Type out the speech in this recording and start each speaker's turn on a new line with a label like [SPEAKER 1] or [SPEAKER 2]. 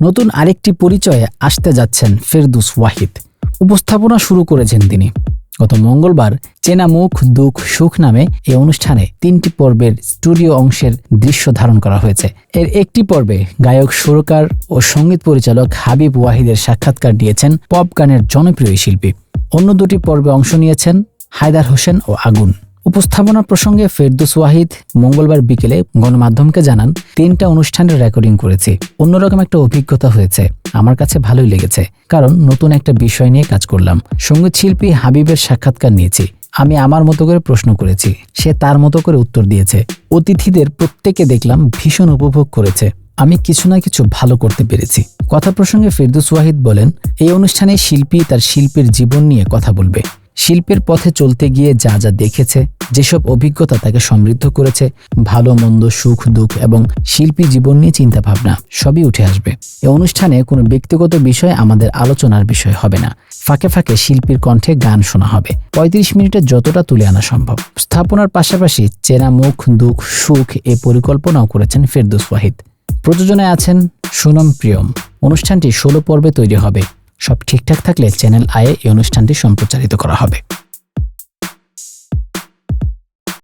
[SPEAKER 1] নতুন আরেকটি পরিচয়ে আসতে যাচ্ছেন ফেরদৌস ওয়াহিদ। উপস্থাপনা শুরু করেছেন তিনি। গত মঙ্গলবার চেনা মুখ দুঃখ সুখ নামে এই অনুষ্ঠানে 3টি পর্বের স্টুডিও অংশের দৃশ্য ধারণ করা হয়েছে। এর একটি পর্বে গায়ক, সুরকার ও সঙ্গীত পরিচালক হাবিব ওয়াহিদের সাক্ষাৎকার দিয়েছেন পপ গানের জনপ্রিয় শিল্পী। অন্য দুটি পর্বে অংশ নিয়েছেন হায়দার হোসেন ও আগুন। উপস্থাপনা প্রসঙ্গে ফেরদৌস ওয়াহিদ মঙ্গলবার বিকেলে গণমাধ্যমকে জানান, 3টা অনুষ্ঠানের রেকর্ডিং করেছি। অন্যরকম একটা অভিজ্ঞতা হয়েছে, আমার কাছে ভালোই লেগেছে, কারণ নতুন একটা বিষয় নিয়ে কাজ করলাম। সঙ্গীত শিল্পী হাবিবের সাক্ষাৎকার নিয়েছি। আমি আমার মতো করে প্রশ্ন করেছি, সে তার মতো করে উত্তর দিয়েছে। অতিথিদের প্রত্যেকে দেখলাম ভীষণ উপভোগ করেছে। আমি কিছু না কিছু ভালো করতে পেরেছি। কথা প্রসঙ্গে ফেরদৌস ওয়াহিদ বলেন, এই অনুষ্ঠানে শিল্পী তার শিল্পের জীবন নিয়ে কথা বলবে। শিল্পের পথে চলতে গিয়ে যা যা দেখেছে, যেসব অভিজ্ঞতা তাকে সমৃদ্ধ করেছে, ভালো মন্দ, সুখ দুঃখ এবং শিল্পী জীবন নিয়ে চিন্তা ভাবনা সবই উঠে আসবে। এই অনুষ্ঠানে কোনো ব্যক্তিগত বিষয় আমাদের আলোচনার বিষয় হবে না। ফাঁকে ফাঁকে শিল্পীর কণ্ঠে গান শোনা হবে। 35 মিনিটে যতটা তুলে আনা সম্ভব। স্থাপনার পাশাপাশি চেনা মুখ দুঃখ সুখ এ পরিকল্পনাও করেছেন ফেরদৌস ওয়াহিদ। প্রযোজনায় আছেন সুনম প্রিয়ম। অনুষ্ঠানটি 16 পর্বে তৈরি হবে। সব ঠিকঠাক থাকলে চ্যানেল আয়ে এই অনুষ্ঠানটি সম্প্রচারিত করা হবে।